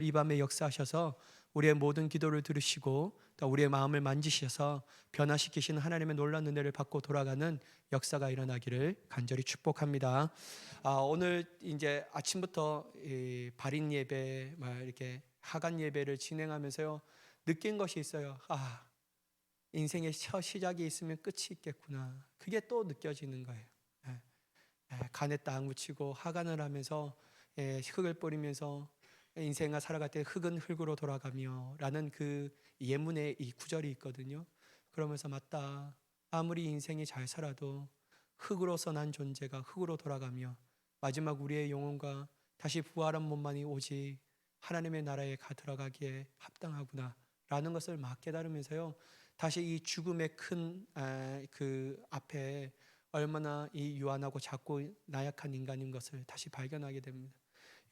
이 밤에 역사하셔서 우리의 모든 기도를 들으시고 또 우리의 마음을 만지셔서 변화시키시는 하나님의 놀라운 은혜를 받고 돌아가는 역사가 일어나기를 간절히 축복합니다. 오늘 이제 아침부터 이 발인 예배, 이렇게 하간 예배를 진행하면서요 느낀 것이 있어요. 인생의 첫 시작이 있으면 끝이 있겠구나. 그게 또 느껴지는 거예요. 예, 간에 딱 묻히고 하간을 하면서 흙을 뿌리면서 인생을 살아갈 때 흙은 흙으로 돌아가며 라는 그 예문의 이 구절이 있거든요. 그러면서 맞다. 아무리 인생이 잘 살아도 흙으로서 난 존재가 흙으로 돌아가며 마지막 우리의 영혼과 다시 부활한 몸만이 오직 하나님의 나라에 들어가기에 합당하구나 라는 것을 막 깨달으면서요 다시 이 죽음의 큰 그 앞에 얼마나 이 유한하고 작고 나약한 인간인 것을 다시 발견하게 됩니다.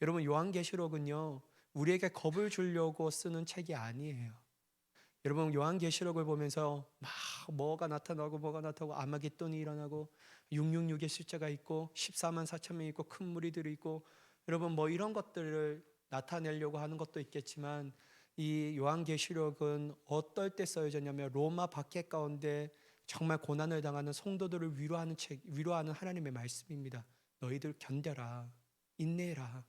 여러분, 요한계시록은요 우리에게 겁을 주려고 쓰는 책이 아니에요. 여러분, 요한계시록을 보면서 막 뭐가 나타나고 아마겟돈이 일어나고 666의 숫자가 있고 14만 4천 명이 있고 큰 무리들이 있고 여러분 뭐 이런 것들을 나타내려고 하는 것도 있겠지만 이 요한계시록은 어떨 때 써져냐면 로마 박해 가운데 정말 고난을 당하는 성도들을 위로하는 하나님의 말씀입니다. 너희들 견뎌라, 인내해라.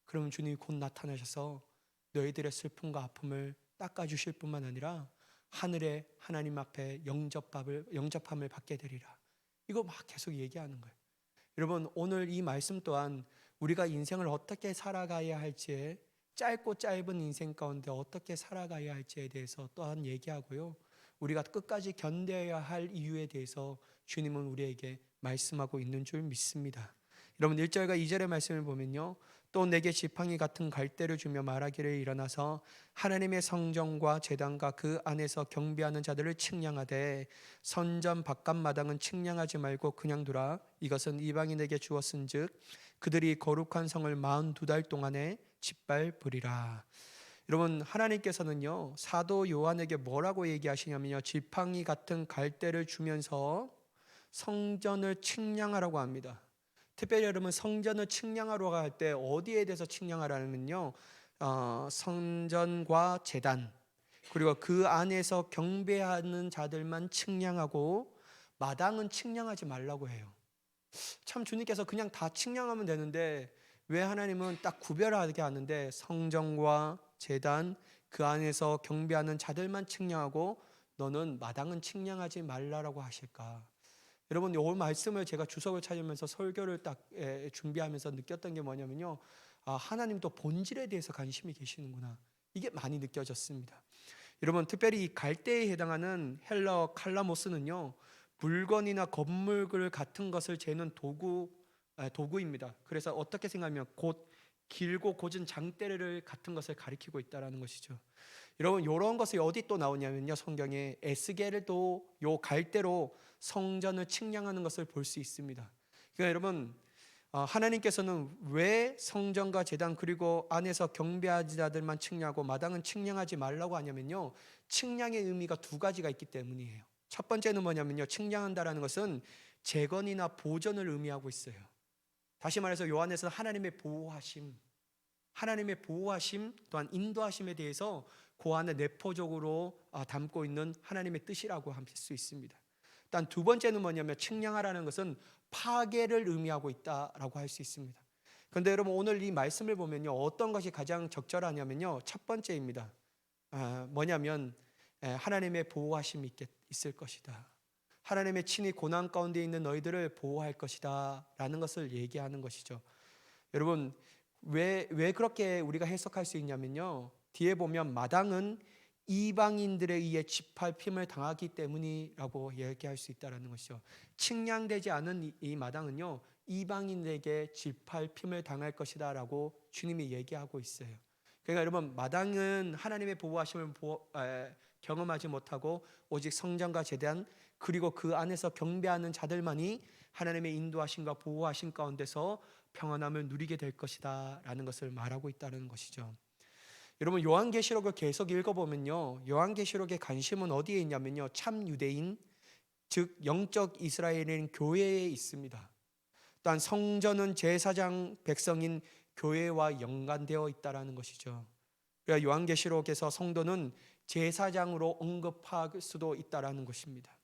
그러면 주님이 곧 나타나셔서 너희들의 슬픔과 아픔을 닦아주실 뿐만 아니라 하늘의 하나님 앞에 영접함을 받게 되리라. 이거 막 계속 얘기하는 거예요. 여러분, 오늘 이 말씀 또한 우리가 인생을 어떻게 살아가야 할지에 짧고 짧은 인생 가운데 어떻게 살아가야 할지에 대해서 또한 얘기하고요. 우리가 끝까지 견뎌야 할 이유에 대해서 주님은 우리에게 말씀하고 있는 줄 믿습니다. 여러분 1절과 2절의 말씀을 보면요. 또 내게 지팡이 같은 갈대를 주며 말하기를 일어나서 하나님의 성전과 제단과 그 안에서 경배하는 자들을 측량하되 선전 바깥 마당은 측량하지 말고 그냥 두라. 이것은 이방인에게 주었은즉 그들이 거룩한 성을 42달 동안에 짓밟으리라. 여러분, 하나님께서는요 사도 요한에게 뭐라고 얘기하시냐면요 지팡이 같은 갈대를 주면서 성전을 측량하라고 합니다. 특별히 여러분 성전을 측량하러 갈 때 어디에 대해서 측량하라면요 성전과 제단 그리고 그 안에서 경배하는 자들만 측량하고 마당은 측량하지 말라고 해요. 참 주님께서 그냥 다 측량하면 되는데 왜 하나님은 딱 구별하게 하는데 성전과 제단 그 안에서 경배하는 자들만 측량하고 너는 마당은 측량하지 말라라고 하실까? 여러분, 이 말씀을 제가 주석을 찾으면서 설교를 딱 준비하면서 느꼈던 게 뭐냐면요. 하나님도 본질에 대해서 관심이 계시는구나. 이게 많이 느껴졌습니다. 여러분, 특별히 이 갈대에 해당하는 헬러 칼라모스는요. 물건이나 건물 같은 것을 재는 도구입니다. 그래서 어떻게 생각하면 곧 길고 곧은 장대를 같은 것을 가리키고 있다는 것이죠. 여러분 이런 것이 어디 또 나오냐면요 성경에 에스겔도 요 갈대로 성전을 측량하는 것을 볼 수 있습니다. 그러니까 여러분 하나님께서는 왜 성전과 제단 그리고 안에서 경배하는 자들만 측량하고 마당은 측량하지 말라고 하냐면요 측량의 의미가 두 가지가 있기 때문이에요. 첫 번째는 뭐냐면요 측량한다라는 것은 재건이나 보존을 의미하고 있어요. 다시 말해서 요한에서 하나님의 보호하심 또한 인도하심에 대해서 그 안에 내포적으로 담고 있는 하나님의 뜻이라고 할 수 있습니다. 일단 두 번째는 뭐냐면 측량하라는 것은 파괴를 의미하고 있다라고 할 수 있습니다. 그런데 여러분 오늘 이 말씀을 보면요 어떤 것이 가장 적절하냐면요 첫 번째입니다. 뭐냐면 하나님의 보호하심이 있을 것이다. 하나님의 친히 고난 가운데 있는 너희들을 보호할 것이다 라는 것을 얘기하는 것이죠. 여러분 왜 그렇게 우리가 해석할 수 있냐면요 뒤에 보면 마당은 이방인들에 의해 짓밟힘을 당하기 때문이라고 얘기할 수 있다는 것이죠. 측량되지 않은 이 마당은요 이방인에게 짓밟힘을 당할 것이다 라고 주님이 얘기하고 있어요. 그러니까 여러분 마당은 하나님의 보호하심을 경험하지 못하고 오직 성전과 제단 그리고 그 안에서 경배하는 자들만이 하나님의 인도하심과 보호하심 가운데서 평안함을 누리게 될 것이다 라는 것을 말하고 있다는 것이죠. 여러분 요한계시록을 계속 읽어보면요 요한계시록의 관심은 어디에 있냐면요 참 유대인 즉 영적 이스라엘인 교회에 있습니다. 또한 성전은 제사장 백성인 교회와 연관되어 있다는 것이죠. 우리가 요한계시록에서 성도는 제사장으로 언급할 수도 있다라는 것입니다.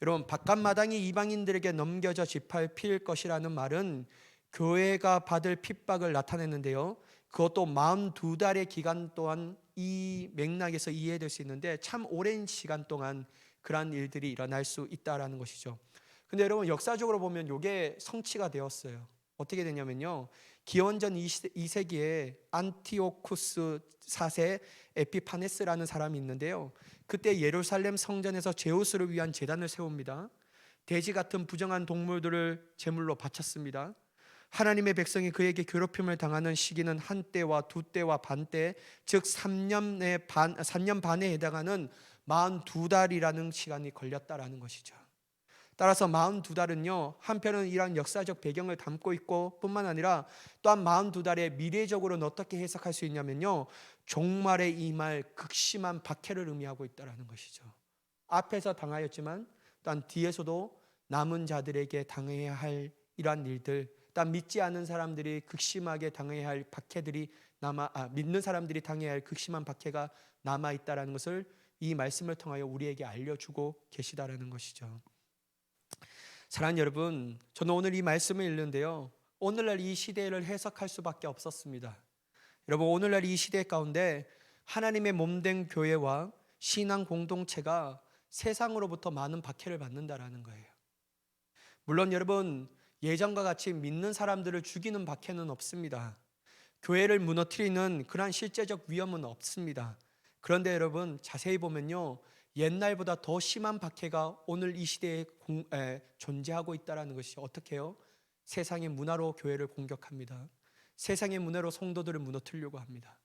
여러분, 바깥마당이 이방인들에게 넘겨져 지팔 필 것이라는 말은 교회가 받을 핍박을 나타내는데요, 그것도 42달의 기간 동안 이 맥락에서 이해될 수 있는데 참 오랜 시간 동안 그러한 일들이 일어날 수 있다라는 것이죠. 근데 여러분, 역사적으로 보면 이게 성취가 되었어요. 어떻게 되냐면요, 기원전 2세기에 안티오쿠스 4세 에피파네스라는 사람이 있는데요, 그때 예루살렘 성전에서 제우스를 위한 제단을 세웁니다. 돼지 같은 부정한 동물들을 제물로 바쳤습니다. 하나님의 백성이 그에게 괴롭힘을 당하는 시기는 한 때와 두 때와 반 때, 즉 3년 반에 해당하는 42달이라는 시간이 걸렸다라는 것이죠. 따라서 42달은요, 한편은 이러한 역사적 배경을 담고 있고 뿐만 아니라 또한 42달에 미래적으로는 어떻게 해석할 수 있냐면요, 종말에 임할 극심한 박해를 의미하고 있다는 것이죠. 앞에서 당하였지만 또한 뒤에서도 남은 자들에게 당해야 할 이러한 일들, 또한 믿지 않는 사람들이 극심하게 당해야 할 박해들이 믿는 사람들이 당해야 할 극심한 박해가 남아있다는 것을 이 말씀을 통하여 우리에게 알려주고 계시다라는 것이죠. 사랑하는 여러분, 저는 오늘 이 말씀을 읽는데요, 오늘날 이 시대를 해석할 수밖에 없었습니다. 여러분, 오늘날 이 시대 가운데 하나님의 몸된 교회와 신앙 공동체가 세상으로부터 많은 박해를 받는다라는 거예요. 물론 여러분, 예전과 같이 믿는 사람들을 죽이는 박해는 없습니다. 교회를 무너뜨리는 그러한 실제적 위험은 없습니다. 그런데 여러분, 자세히 보면요, 옛날보다 더 심한 박해가 오늘 이 시대에 존재하고 있다는 것이 어떻게 해요? 세상의 문화로 교회를 공격합니다. 세상의 문화로 성도들을 무너뜨리려고 합니다.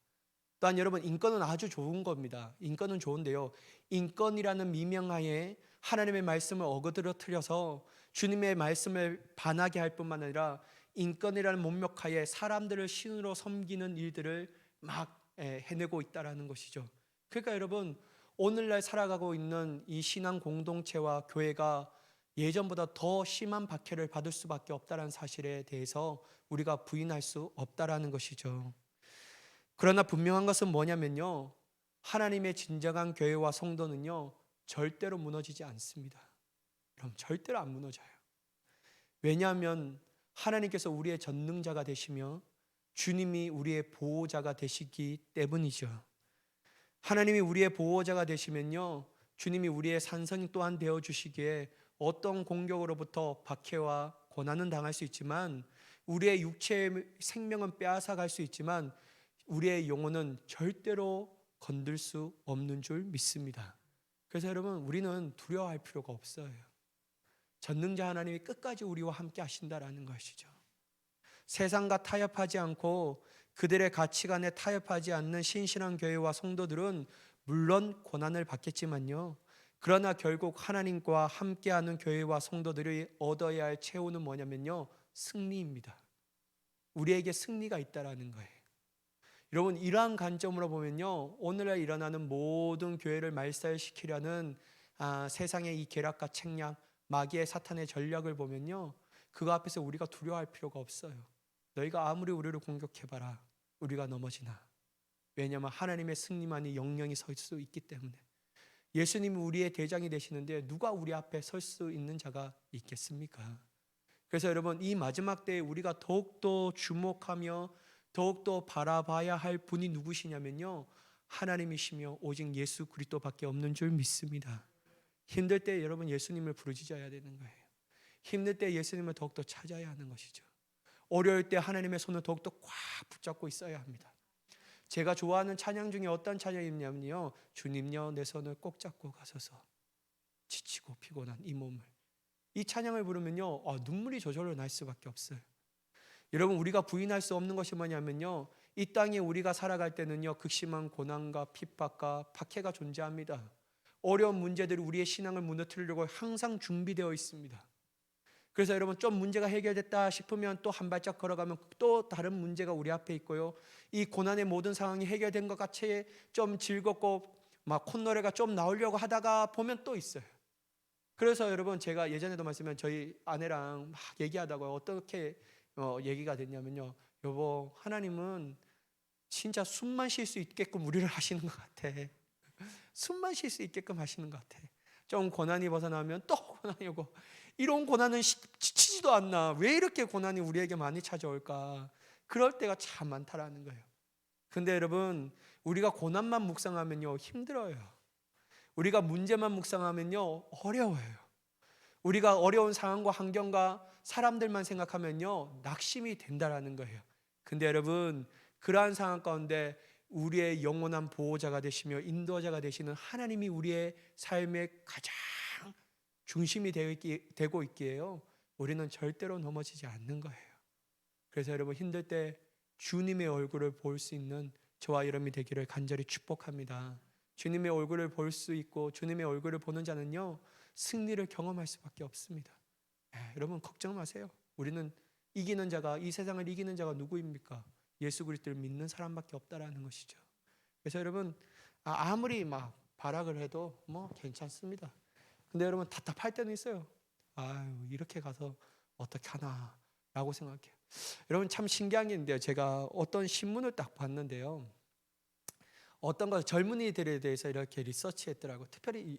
또한 여러분, 인권은 아주 좋은 겁니다. 인권은 좋은데요, 인권이라는 미명하에 하나님의 말씀을 어거드러뜨려서 주님의 말씀을 반하게 할 뿐만 아니라 인권이라는 문명하에 사람들을 신으로 섬기는 일들을 막 해내고 있다는 것이죠. 그러니까 여러분, 오늘날 살아가고 있는 이 신앙 공동체와 교회가 예전보다 더 심한 박해를 받을 수밖에 없다는 사실에 대해서 우리가 부인할 수 없다라는 것이죠. 그러나 분명한 것은 뭐냐면요, 하나님의 진정한 교회와 성도는요, 절대로 무너지지 않습니다. 그럼 절대로 안 무너져요. 왜냐하면 하나님께서 우리의 전능자가 되시며 주님이 우리의 보호자가 되시기 때문이죠. 하나님이 우리의 보호자가 되시면요, 주님이 우리의 산성이 또한 되어주시기에 어떤 공격으로부터 박해와 고난은 당할 수 있지만, 우리의 육체의 생명은 빼앗아갈 수 있지만 우리의 영혼은 절대로 건들 수 없는 줄 믿습니다. 그래서 여러분, 우리는 두려워할 필요가 없어요. 전능자 하나님이 끝까지 우리와 함께 하신다라는 것이죠. 세상과 타협하지 않고 그들의 가치관에 타협하지 않는 신실한 교회와 성도들은 물론 고난을 받겠지만요, 그러나 결국 하나님과 함께하는 교회와 성도들이 얻어야 할 최후는 뭐냐면요, 승리입니다. 우리에게 승리가 있다라는 거예요. 여러분, 이러한 관점으로 보면요, 오늘날 일어나는 모든 교회를 말살시키려는 세상의 이 계략과 책략, 마귀의 사탄의 전략을 보면요, 그거 앞에서 우리가 두려워할 필요가 없어요. 너희가 아무리 우리를 공격해봐라, 우리가 넘어지나. 왜냐하면 하나님의 승리만이 영영이 설 수 있기 때문에. 예수님이 우리의 대장이 되시는데 누가 우리 앞에 설 수 있는 자가 있겠습니까? 그래서 여러분, 이 마지막 때에 우리가 더욱더 주목하며 더욱더 바라봐야 할 분이 누구시냐면요, 하나님이시며 오직 예수 그리스도밖에 없는 줄 믿습니다. 힘들 때 여러분, 예수님을 부르짖어야 되는 거예요. 힘들 때 예수님을 더욱더 찾아야 하는 것이죠. 어려울 때 하나님의 손을 더욱더 꽉 붙잡고 있어야 합니다. 제가 좋아하는 찬양 중에 어떤 찬양이냐면요, 주님여 내 손을 꼭 잡고 가소서, 지치고 피곤한 이 몸을. 이 찬양을 부르면요, 눈물이 저절로 날 수밖에 없어요. 여러분, 우리가 부인할 수 없는 것이 뭐냐면요, 이 땅에 우리가 살아갈 때는요, 극심한 고난과 핍박과 박해가 존재합니다. 어려운 문제들이 우리의 신앙을 무너뜨리려고 항상 준비되어 있습니다. 그래서 여러분, 좀 문제가 해결됐다 싶으면 또 한 발짝 걸어가면 또 다른 문제가 우리 앞에 있고요, 이 고난의 모든 상황이 해결된 것 같이 좀 즐겁고 막 콧노래가 좀 나오려고 하다가 보면 또 있어요. 그래서 여러분, 제가 예전에도 말씀드린 저희 아내랑 막 얘기하다가 어떻게 얘기가 됐냐면요, 여보, 하나님은 진짜 숨만 쉴 수 있게끔 우리를 하시는 것 같아. 숨만 쉴 수 있게끔 하시는 것 같아. 좀 고난이 벗어나면 또 고난이 오고, 이런 고난은 지치지도 않나. 왜 이렇게 고난이 우리에게 많이 찾아올까? 그럴 때가 참 많다라는 거예요. 근데 여러분, 우리가 고난만 묵상하면요 힘들어요. 우리가 문제만 묵상하면요 어려워요. 우리가 어려운 상황과 환경과 사람들만 생각하면요 낙심이 된다라는 거예요. 근데 여러분, 그러한 상황 가운데 우리의 영원한 보호자가 되시며 인도자가 되시는 하나님이 우리의 삶의 가장 중심이 되고 있기에요, 우리는 절대로 넘어지지 않는 거예요. 그래서 여러분, 힘들 때 주님의 얼굴을 볼 수 있는 저와 여러분이 되기를 간절히 축복합니다. 주님의 얼굴을 볼 수 있고 주님의 얼굴을 보는 자는요 승리를 경험할 수밖에 없습니다. 여러분, 걱정 마세요. 우리는 이기는 자가, 이 세상을 이기는 자가 누구입니까? 예수 그리스도를 믿는 사람밖에 없다라는 것이죠. 그래서 여러분, 아무리 막 발악을 해도 뭐 괜찮습니다. 근데 여러분, 답답할 때는 있어요. 아유, 이렇게 가서 어떻게 하나 라고 생각해요. 여러분, 참 신기한 게 있는데요, 제가 어떤 신문을 딱 봤는데요, 어떤 거 젊은이들에 대해서 이렇게 리서치했더라고요. 특별히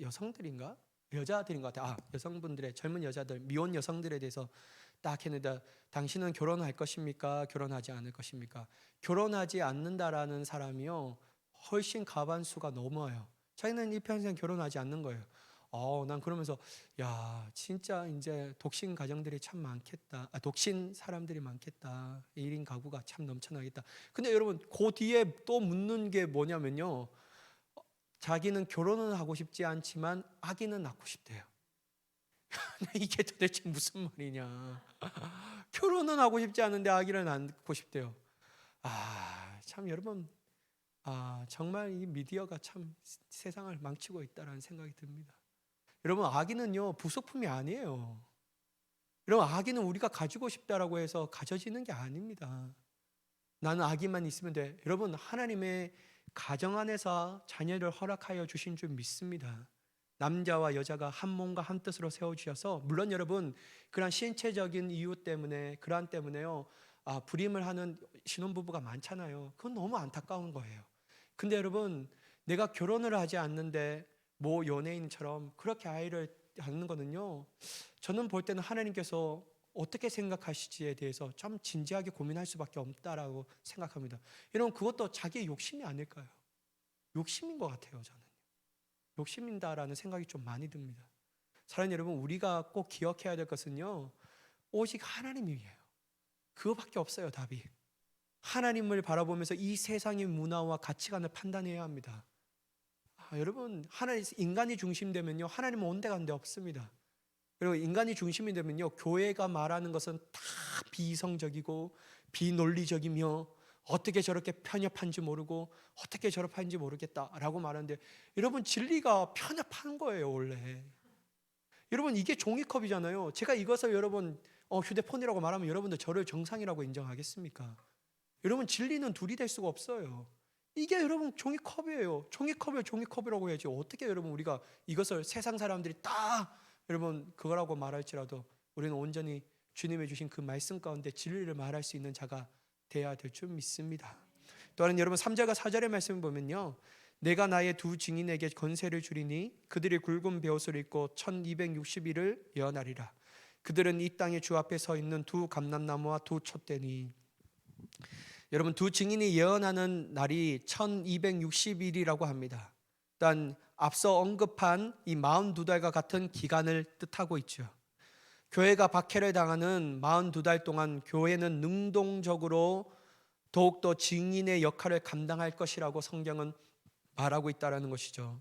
여성들인가? 여자들인 것 같아요. 여성분들의, 젊은 여자들, 미혼 여성들에 대해서 딱 했는데, 당신은 결혼할 것입니까? 결혼하지 않을 것입니까? 결혼하지 않는다라는 사람이요 훨씬 과반수가 넘어요. 자기는 이 평생 결혼하지 않는 거예요. 난 그러면서, 야, 진짜 이제 독신 가정들이 참 많겠다. 독신 사람들이 많겠다. 1인 가구가 참 넘쳐나겠다. 근데 여러분, 그 뒤에 또 묻는 게 뭐냐면요, 자기는 결혼은 하고 싶지 않지만 아기는 낳고 싶대요. 이게 도대체 무슨 말이냐. 결혼은 하고 싶지 않은데 아기를 낳고 싶대요. 참 여러분, 정말 이 미디어가 참 세상을 망치고 있다는 생각이 듭니다. 여러분, 아기는요 부속품이 아니에요. 여러분, 아기는 우리가 가지고 싶다라고 해서 가져지는 게 아닙니다. 나는 아기만 있으면 돼. 여러분, 하나님의 가정 안에서 자녀를 허락하여 주신 줄 믿습니다. 남자와 여자가 한 몸과 한 뜻으로 세워주셔서, 물론 여러분, 그러한 신체적인 이유 때문에, 그러한 때문에요 불임을 하는 신혼부부가 많잖아요. 그건 너무 안타까운 거예요. 근데 여러분, 내가 결혼을 하지 않는데 뭐 연예인처럼 그렇게 아이를 낳는 거는요, 저는 볼 때는 하나님께서 어떻게 생각하시지에 대해서 좀 진지하게 고민할 수밖에 없다라고 생각합니다. 여러분, 그것도 자기의 욕심이 아닐까요? 욕심인 것 같아요. 저는 욕심인다라는 생각이 좀 많이 듭니다. 사랑하는 여러분, 우리가 꼭 기억해야 될 것은요, 오직 하나님이에요. 그거밖에 없어요. 답이. 하나님을 바라보면서 이 세상의 문화와 가치관을 판단해야 합니다. 여러분, 인간이 중심되면요 하나님은 온데간데 없습니다. 그리고 인간이 중심이 되면요 교회가 말하는 것은 다 비이성적이고 비논리적이며, 어떻게 저렇게 편협한지 모르고 어떻게 저렇게 모르겠다라고 말하는데, 여러분, 진리가 편협한 거예요 원래. 여러분, 이게 종이컵이잖아요. 제가 이것을 여러분 휴대폰이라고 말하면 여러분들 저를 정상이라고 인정하겠습니까? 여러분, 진리는 둘이 될 수가 없어요. 이게 여러분 종이컵이에요. 종이컵을 종이컵이라고 해야지, 어떻게 여러분 우리가 이것을 세상 사람들이 다 여러분 그거라고 말할지라도 우리는 온전히 주님의 주신 그 말씀 가운데 진리를 말할 수 있는 자가 돼야 될 줄 믿습니다. 또한 여러분, 3절과 4절의 말씀을 보면요, 내가 나의 두 증인에게 권세를 주리니 그들이 굵은 베옷을 입고 1260일을 예언하리라. 그들은 이 땅의 주 앞에 서 있는 두 감람나무와 두 촛대니. 여러분, 두 증인이 예언하는 날이 1260일이라고 합니다. 일단 앞서 언급한 이 42달과 같은 기간을 뜻하고 있죠. 교회가 박해를 당하는 42달 동안 교회는 능동적으로 더욱더 증인의 역할을 감당할 것이라고 성경은 말하고 있다는 것이죠.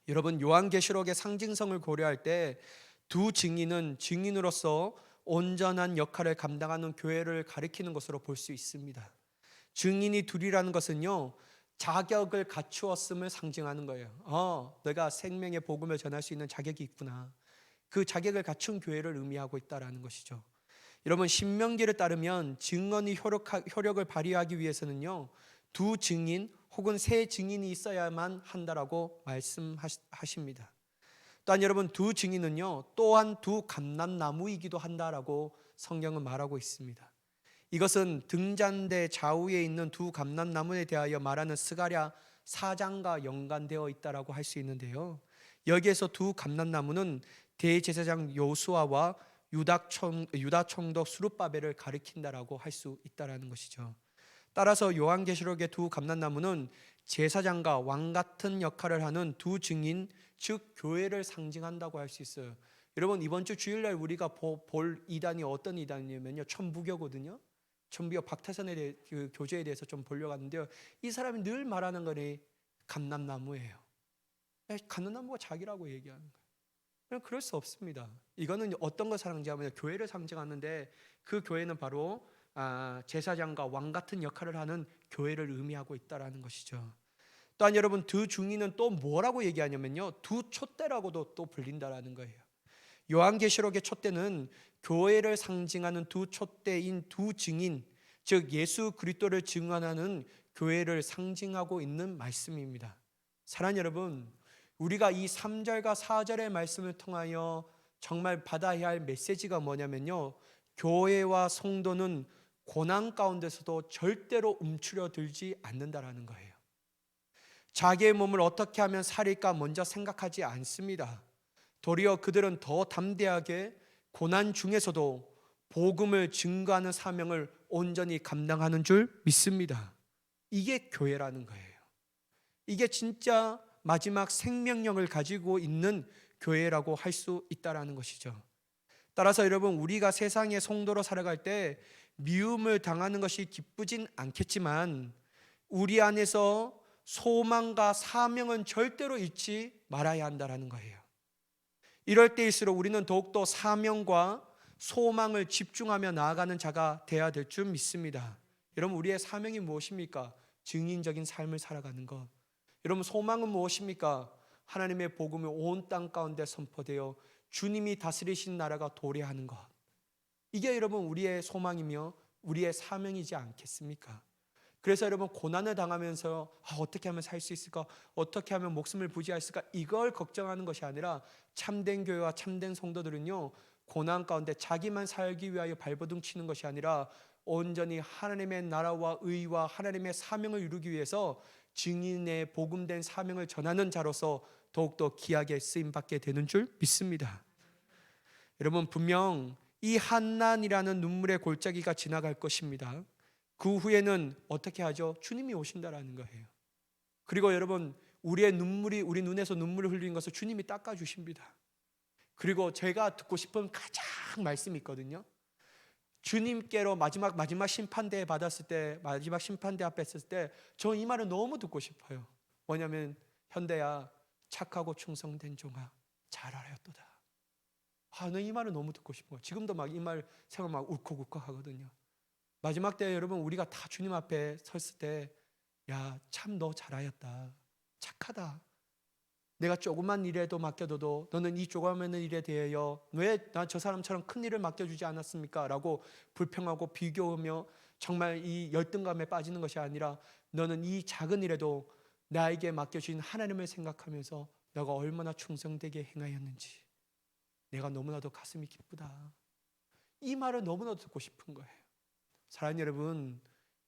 여러분, 요한계시록의 상징성을 고려할 때 두 증인은 증인으로서 온전한 역할을 감당하는 교회를 가리키는 것으로 볼 수 있습니다. 증인이 둘이라는 것은요 자격을 갖추었음을 상징하는 거예요. 내가 생명의 복음을 전할 수 있는 자격이 있구나. 그 자격을 갖춘 교회를 의미하고 있다는 것이죠. 여러분, 신명기를 따르면 증언이 효력을 발휘하기 위해서는요 두 증인 혹은 세 증인이 있어야만 한다라고 말씀하십니다. 또한 여러분, 두 증인은요 또한 두 감람나무이기도 한다라고 성경은 말하고 있습니다. 이것은 등잔대 좌우에 있는 두 감람나무에 대하여 말하는 스가랴 4장과 연관되어 있다라고 할 수 있는데요. 여기에서 두 감람나무는 대제사장 요수아와 유다 총독 스룹바벨을 가리킨다라고 할 수 있다라는 것이죠. 따라서 요한계시록의 두 감람나무는 제사장과 왕 같은 역할을 하는 두 증인, 즉 교회를 상징한다고 할 수 있어요. 여러분, 이번 주 주일날 우리가 볼 이단이 어떤 이단이냐면요, 천부교거든요. 천부교 박태선에 대해, 그 교제에 대해서 좀 보려고 하는데요, 이 사람이 늘 말하는 거니 감람나무예요. 감람나무가 자기라고 얘기하는 거예요. 그럴 수 없습니다. 이거는 어떤 걸 상징하면 교회를 상징하는데, 그 교회는 바로 제사장과 왕 같은 역할을 하는 교회를 의미하고 있다라는 것이죠. 또한 여러분, 두 중인은 또 뭐라고 얘기하냐면요, 두 촛대라고도 또 불린다라는 거예요. 요한계시록의 촛대는 교회를 상징하는 두 촛대인 두 증인, 즉 예수 그리스도를 증언하는 교회를 상징하고 있는 말씀입니다. 사랑하는 여러분, 우리가 이 3절과 4절의 말씀을 통하여 정말 받아야 할 메시지가 뭐냐면요, 교회와 성도는 고난 가운데서도 절대로 움츠러들지 않는다라는 거예요. 자기의 몸을 어떻게 하면 살릴까 먼저 생각하지 않습니다. 도리어 그들은 더 담대하게 고난 중에서도 복음을 증거하는 사명을 온전히 감당하는 줄 믿습니다. 이게 교회라는 거예요. 이게 진짜 마지막 생명력을 가지고 있는 교회라고 할 수 있다라는 것이죠. 따라서 여러분, 우리가 세상의 성도로 살아갈 때 미움을 당하는 것이 기쁘진 않겠지만 우리 안에서 소망과 사명은 절대로 잃지 말아야 한다는 거예요. 이럴 때일수록 우리는 더욱더 사명과 소망을 집중하며 나아가는 자가 되어야 될 줄 믿습니다. 여러분, 우리의 사명이 무엇입니까? 증인적인 삶을 살아가는 것. 여러분, 소망은 무엇입니까? 하나님의 복음이 온 땅 가운데 선포되어 주님이 다스리신 나라가 도래하는 것. 이게 여러분 우리의 소망이며 우리의 사명이지 않겠습니까? 그래서 여러분, 고난을 당하면서 어떻게 하면 살 수 있을까? 어떻게 하면 목숨을 부지했을까? 이걸 걱정하는 것이 아니라 참된 교회와 참된 성도들은요, 고난 가운데 자기만 살기 위하여 발버둥 치는 것이 아니라 온전히 하나님의 나라와 의와 하나님의 사명을 이루기 위해서 증인의 복음된 사명을 전하는 자로서 더욱더 귀하게 쓰임받게 되는 줄 믿습니다. 여러분, 분명 이 한난이라는 눈물의 골짜기가 지나갈 것입니다. 그 후에는 어떻게 하죠? 주님이 오신다라는 거예요. 그리고 여러분, 우리 눈에서 눈물을 흘리는 것을 주님이 닦아주십니다. 그리고 제가 듣고 싶은 가장 말씀이 있거든요. 주님께로 마지막 심판대에 받았을 때, 마지막 심판대 앞에 있을 때, 저 이 말을 너무 듣고 싶어요. 뭐냐면, 현대야, 착하고 충성된 종아, 잘 알았도다. 나 이 말을 너무 듣고 싶은 거예요. 지금도 막 이 말 생각 막 울컥울컥 하거든요. 마지막 때 여러분, 우리가 다 주님 앞에 섰을 때, 야, 참 너 잘하였다. 착하다. 내가 조그만 일에도 맡겨둬도 너는 이 조그만 일에 대하여 왜 나 저 사람처럼 큰 일을 맡겨주지 않았습니까? 라고 불평하고 비교하며 정말 이 열등감에 빠지는 것이 아니라 너는 이 작은 일에도 나에게 맡겨주신 하나님을 생각하면서 너가 얼마나 충성되게 행하였는지 내가 너무나도 가슴이 기쁘다. 이 말을 너무나도 듣고 싶은 거예요. 사랑하는 여러분,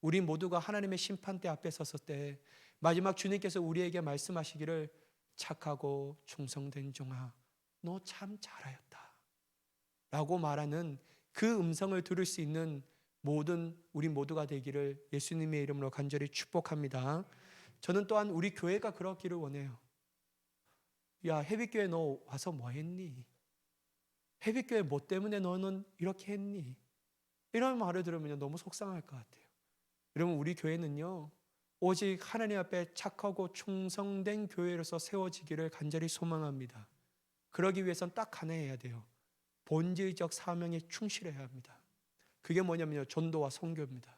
우리 모두가 하나님의 심판대 앞에 섰을 때 마지막 주님께서 우리에게 말씀하시기를 착하고 충성된 종아, 너 참 잘하였다 라고 말하는 그 음성을 들을 수 있는 모든 우리 모두가 되기를 예수님의 이름으로 간절히 축복합니다. 저는 또한 우리 교회가 그렇기를 원해요. 야, 해빛교회 너 와서 뭐 했니? 해빛교회 뭐 때문에 너는 이렇게 했니? 이런 말을 들으면 너무 속상할 것 같아요. 여러분, 우리 교회는요, 오직 하나님 앞에 착하고 충성된 교회로서 세워지기를 간절히 소망합니다. 그러기 위해서는 딱 하나 해야 돼요. 본질적 사명에 충실해야 합니다. 그게 뭐냐면요, 전도와 선교입니다.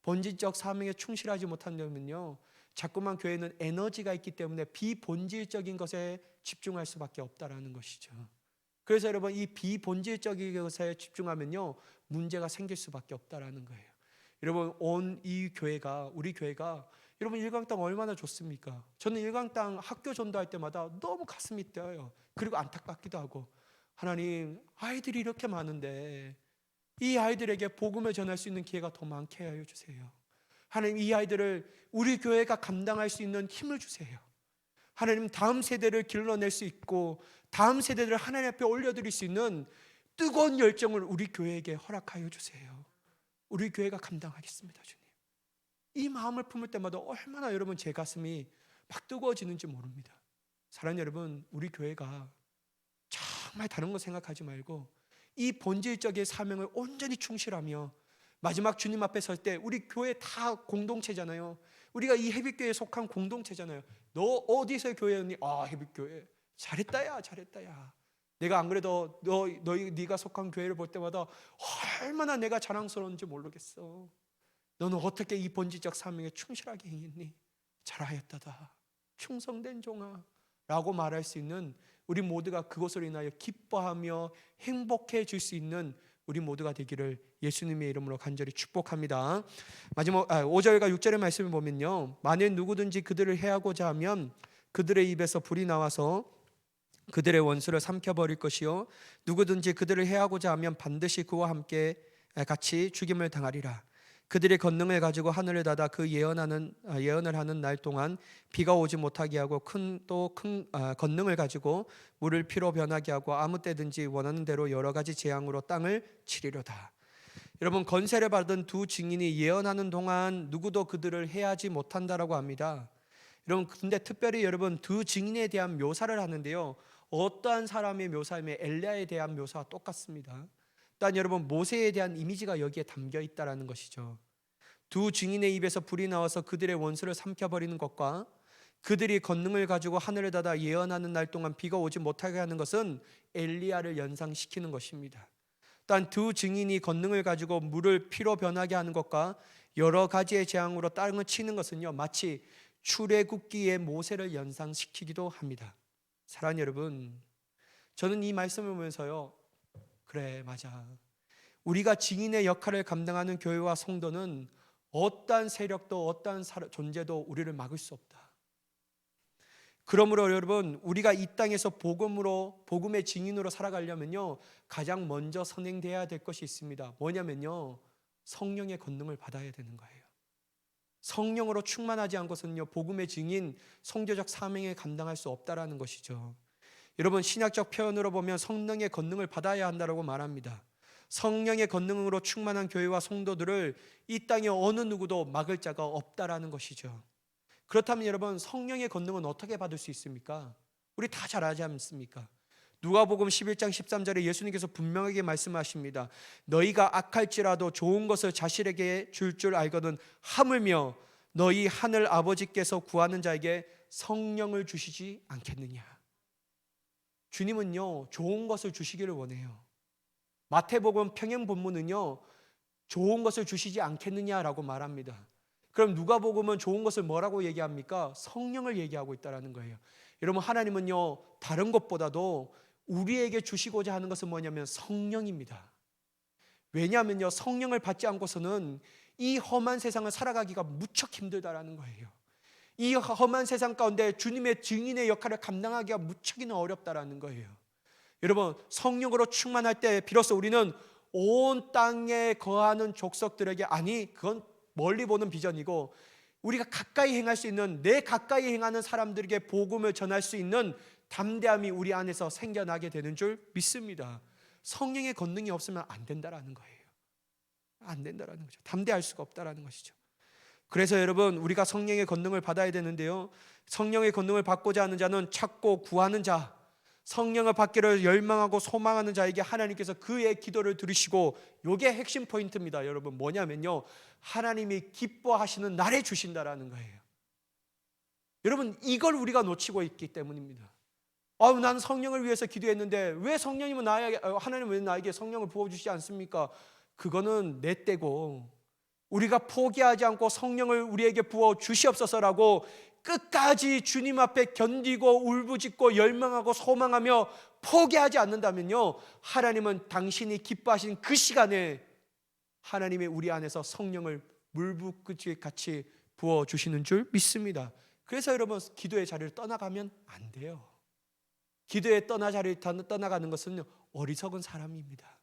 본질적 사명에 충실하지 못한다면요, 자꾸만 교회는 에너지가 있기 때문에 비본질적인 것에 집중할 수밖에 없다라는 것이죠. 그래서 여러분, 이 비본질적인 것에 집중하면요, 문제가 생길 수밖에 없다라는 거예요. 여러분, 우리 교회가 여러분 일강당 얼마나 좋습니까? 저는 일강당 학교 전도할 때마다 너무 가슴이 뛰어요. 그리고 안타깝기도 하고, 하나님, 아이들이 이렇게 많은데 이 아이들에게 복음을 전할 수 있는 기회가 더 많게 하여 주세요. 하나님, 이 아이들을 우리 교회가 감당할 수 있는 힘을 주세요. 하나님, 다음 세대를 길러낼 수 있고 다음 세대들을 하나님 앞에 올려드릴 수 있는 뜨거운 열정을 우리 교회에게 허락하여 주세요. 우리 교회가 감당하겠습니다. 주님, 이 마음을 품을 때마다 얼마나 여러분 제 가슴이 막 뜨거워지는지 모릅니다. 사랑하는 여러분, 우리 교회가 정말 다른 거 생각하지 말고 이 본질적인 사명을 온전히 충실하며 마지막 주님 앞에 설 때, 우리 교회 다 공동체잖아요. 우리가 이 헤빗교회에 속한 공동체잖아요. 너 어디서 교회였니? 아, 헤빗교회. 잘했다 야, 잘했다 야. 내가 안 그래도 네가 속한 교회를 볼 때마다 얼마나 내가 자랑스러운지 모르겠어. 너는 어떻게 이 본질적 사명에 충실하게 행했니? 잘하였다다, 충성된 종아 라고 말할 수 있는 우리 모두가 그것으로 인하여 기뻐하며 행복해질 수 있는 우리 모두가 되기를 예수님의 이름으로 간절히 축복합니다. 마지막 5절과 6절의 말씀을 보면요, 만일 누구든지 그들을 해하고자 하면 그들의 입에서 불이 나와서 그들의 원수를 삼켜버릴 것이요, 누구든지 그들을 해하고자 하면 반드시 그와 함께 같이 죽임을 당하리라. 그들의 권능을 가지고 하늘을 닫아 그 예언을 하는 날 동안 비가 오지 못하게 하고 큰 권능을 가지고 물을 피로 변하게 하고 아무 때든지 원하는 대로 여러 가지 재앙으로 땅을 치리로다. 여러분, 권세를 받은 두 증인이 예언하는 동안 누구도 그들을 해하지 못한다라고 합니다. 여러분, 근데 특별히 여러분 두 증인에 대한 묘사를 하는데요, 어떠한 사람의 묘사임에 엘리야에 대한 묘사와 똑같습니다. 일단 여러분, 모세에 대한 이미지가 여기에 담겨 있다라는 것이죠. 두 증인의 입에서 불이 나와서 그들의 원수를 삼켜버리는 것과 그들이 권능을 가지고 하늘을 닫아 예언하는 날 동안 비가 오지 못하게 하는 것은 엘리야를 연상시키는 것입니다. 일단 두 증인이 권능을 가지고 물을 피로 변하게 하는 것과 여러 가지의 재앙으로 땅을 치는 것은요, 마치 출애굽기의 모세를 연상시키기도 합니다. 사랑하는 여러분, 저는 이 말씀을 보면서요, 그래, 맞아. 우리가 증인의 역할을 감당하는 교회와 성도는 어떠한 세력도 어떠한 존재도 우리를 막을 수 없다. 그러므로 여러분, 우리가 이 땅에서 복음의 증인으로 살아가려면요, 가장 먼저 선행돼야 될 것이 있습니다. 뭐냐면요, 성령의 권능을 받아야 되는 거예요. 성령으로 충만하지 않고서는요, 복음의 증인, 선교적 사명에 감당할 수 없다라는 것이죠. 여러분, 신약적 표현으로 보면 성령의 권능을 받아야 한다고 말합니다. 성령의 권능으로 충만한 교회와 성도들을 이 땅에 어느 누구도 막을 자가 없다라는 것이죠. 그렇다면 여러분, 성령의 권능은 어떻게 받을 수 있습니까? 우리 다 잘 알지 않습니까? 누가복음 11장 13절에 예수님께서 분명하게 말씀하십니다. 너희가 악할지라도 좋은 것을 자식에게 줄 알거든 하물며 너희 하늘 아버지께서 구하는 자에게 성령을 주시지 않겠느냐. 주님은요, 좋은 것을 주시기를 원해요. 마태복음 평행 본문은요, 좋은 것을 주시지 않겠느냐라고 말합니다. 그럼 누가복음은 좋은 것을 뭐라고 얘기합니까? 성령을 얘기하고 있다는 거예요. 여러분, 하나님은요, 다른 것보다도 우리에게 주시고자 하는 것은 뭐냐면 성령입니다. 왜냐하면요, 성령을 받지 않고서는 이 험한 세상을 살아가기가 무척 힘들다라는 거예요. 이 험한 세상 가운데 주님의 증인의 역할을 감당하기가 무척이나 어렵다라는 거예요. 여러분, 성령으로 충만할 때 비로소 우리는 온 땅에 거하는 족속들에게, 아니 그건 멀리 보는 비전이고, 우리가 가까이 행할 수 있는, 내 가까이 행하는 사람들에게 복음을 전할 수 있는 담대함이 우리 안에서 생겨나게 되는 줄 믿습니다. 성령의 권능이 없으면 안 된다라는 거예요. 안 된다라는 거죠. 담대할 수가 없다라는 것이죠. 그래서 여러분, 우리가 성령의 권능을 받아야 되는데요, 성령의 권능을 받고자 하는 자는 찾고 구하는 자, 성령을 받기를 열망하고 소망하는 자에게 하나님께서 그의 기도를 들으시고, 이게 핵심 포인트입니다. 여러분, 뭐냐면요, 하나님이 기뻐하시는 날에 주신다라는 거예요. 여러분, 이걸 우리가 놓치고 있기 때문입니다. 나는 성령을 위해서 기도했는데 왜 하나님은 왜 나에게 성령을 부어주시지 않습니까? 그거는 내 때고, 우리가 포기하지 않고 성령을 우리에게 부어 주시옵소서라고 끝까지 주님 앞에 견디고 울부짖고 열망하고 소망하며 포기하지 않는다면요, 하나님은 당신이 기뻐하신 그 시간에 하나님이 우리 안에서 성령을 물붓같이 부어주시는 줄 믿습니다. 그래서 여러분, 기도의 자리를 떠나가면 안 돼요. 기도의 자리를 떠나가는 것은 어리석은 사람입니다.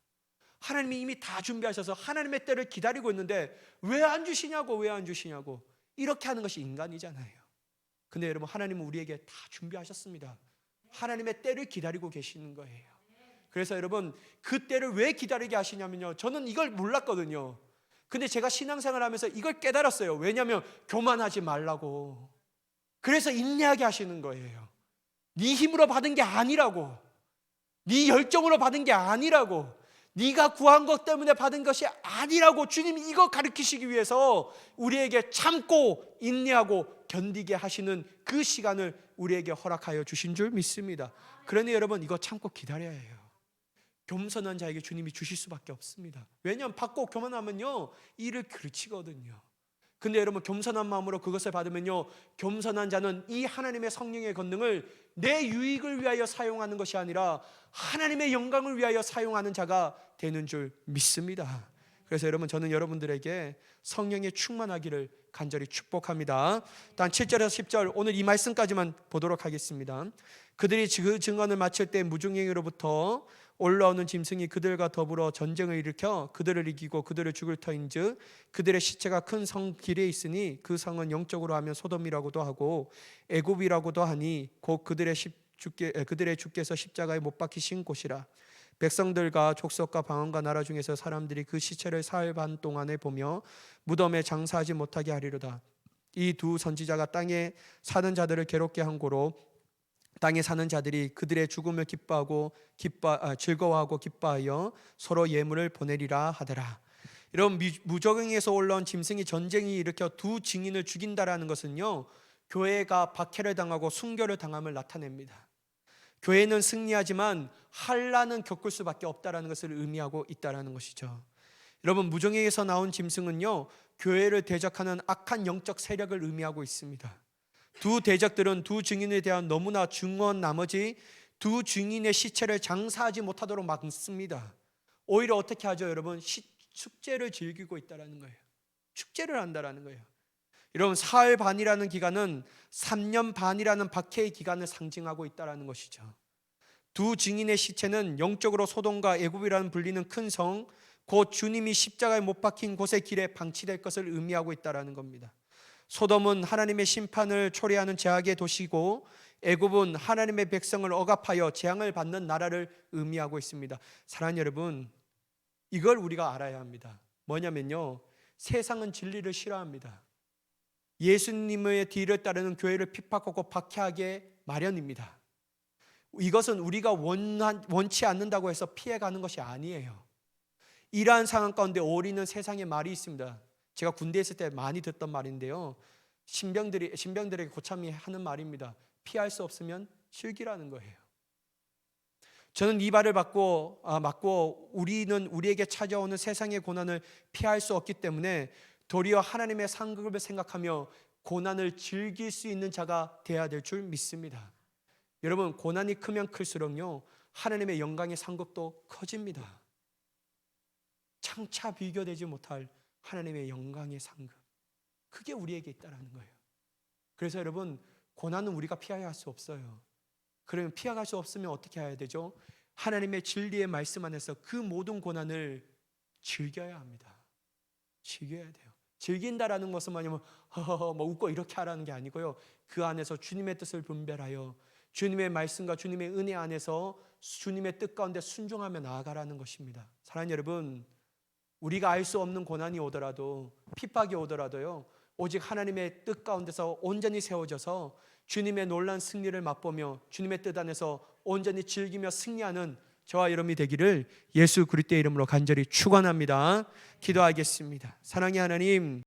하나님이 이미 다 준비하셔서 하나님의 때를 기다리고 있는데 왜 안 주시냐고, 왜 안 주시냐고. 이렇게 하는 것이 인간이잖아요. 근데 여러분, 하나님은 우리에게 다 준비하셨습니다. 하나님의 때를 기다리고 계시는 거예요. 그래서 여러분, 그 때를 왜 기다리게 하시냐면요, 저는 이걸 몰랐거든요. 근데 제가 신앙생활 하면서 이걸 깨달았어요. 왜냐하면 교만하지 말라고. 그래서 인내하게 하시는 거예요. 네 힘으로 받은 게 아니라고, 네 열정으로 받은 게 아니라고, 네가 구한 것 때문에 받은 것이 아니라고 주님이 이거 가르치시기 위해서 우리에게 참고 인내하고 견디게 하시는 그 시간을 우리에게 허락하여 주신 줄 믿습니다. 그러니 여러분, 이거 참고 기다려야 해요. 겸손한 자에게 주님이 주실 수밖에 없습니다. 왜냐하면 받고 교만하면요, 일을 그르치거든요. 근데 여러분, 겸손한 마음으로 그것을 받으면요, 겸손한 자는 이 하나님의 성령의 권능을 내 유익을 위하여 사용하는 것이 아니라 하나님의 영광을 위하여 사용하는 자가 되는 줄 믿습니다. 그래서 여러분, 저는 여러분들에게 성령의 충만하기를 간절히 축복합니다. 단 7절에서 10절, 오늘 이 말씀까지만 보도록 하겠습니다. 그들이 그 증언을 마칠 때 무중행으로부터 올라오는 짐승이 그들과 더불어 전쟁을 일으켜 그들을 이기고 그들을 죽을 터인즉 그들의 시체가 큰 성 길에 있으니 그 성은 영적으로 하면 소돔이라고도 하고 애굽이라고도 하니 곧 그들의 주께서 십자가에 못 박히신 곳이라. 백성들과 족속과 방언과 나라 중에서 사람들이 그 시체를 사흘 반 동안에 보며 무덤에 장사하지 못하게 하리로다. 이 두 선지자가 땅에 사는 자들을 괴롭게 한 고로 땅에 사는 자들이 그들의 죽음을 즐거워하고 기뻐하여 서로 예물을 보내리라 하더라. 이런 무적행에서 올라온 짐승이 전쟁이 일으켜 두 증인을 죽인다라는 것은요, 교회가 박해를 당하고 순교를 당함을 나타냅니다. 교회는 승리하지만 환난은 겪을 수밖에 없다라는 것을 의미하고 있다라는 것이죠. 여러분, 무정행에서 나온 짐승은요, 교회를 대적하는 악한 영적 세력을 의미하고 있습니다. 두 대적들은 두 증인에 대한 너무나 중언 나머지 두 증인의 시체를 장사하지 못하도록 막습니다. 오히려 어떻게 하죠, 여러분? 축제를 즐기고 있다라는 거예요. 축제를 한다라는 거예요. 여러분, 사흘 반이라는 기간은 3년 반이라는 박해의 기간을 상징하고 있다라는 것이죠. 두 증인의 시체는 영적으로 소돔과 애굽이라는 불리는 큰 성, 곧 주님이 십자가에 못 박힌 곳의 길에 방치될 것을 의미하고 있다라는 겁니다. 소돔은 하나님의 심판을 초래하는 죄악의 도시고 애굽은 하나님의 백성을 억압하여 재앙을 받는 나라를 의미하고 있습니다. 사랑하는 여러분, 이걸 우리가 알아야 합니다. 뭐냐면요, 세상은 진리를 싫어합니다. 예수님의 뒤를 따르는 교회를 핍박하고 박해하게 마련입니다. 이것은 우리가 원치 않는다고 해서 피해가는 것이 아니에요. 이러한 상황 가운데 어울리는 세상의 말이 있습니다. 제가 군대에 있을 때 많이 듣던 말인데요, 신병들에게 고참이 하는 말입니다. 피할 수 없으면 즐기라는 거예요. 저는 이 말을 맞고 우리는 우리에게 찾아오는 세상의 고난을 피할 수 없기 때문에 도리어 하나님의 상급을 생각하며 고난을 즐길 수 있는 자가 되어야 될 줄 믿습니다. 여러분, 고난이 크면 클수록요, 하나님의 영광의 상급도 커집니다. 장차 비교되지 못할 하나님의 영광의 상급, 그게 우리에게 있다라는 거예요. 그래서 여러분, 고난은 우리가 피해야 할 수 없어요. 그러면 피해갈 수 없으면 어떻게 해야 되죠? 하나님의 진리의 말씀 안에서 그 모든 고난을 즐겨야 합니다. 즐겨야 돼요. 즐긴다라는 것은 뭐냐면 뭐 웃고 이렇게 하라는 게 아니고요, 그 안에서 주님의 뜻을 분별하여 주님의 말씀과 주님의 은혜 안에서 주님의 뜻 가운데 순종하며 나아가라는 것입니다. 사랑하는 여러분, 우리가 알 수 없는 고난이 오더라도, 핍박이 오더라도요, 오직 하나님의 뜻 가운데서 온전히 세워져서 주님의 놀라운 승리를 맛보며 주님의 뜻 안에서 온전히 즐기며 승리하는 저와 여러분이 되기를 예수 그리스도의 이름으로 간절히 축원합니다. 기도하겠습니다. 사랑의 하나님,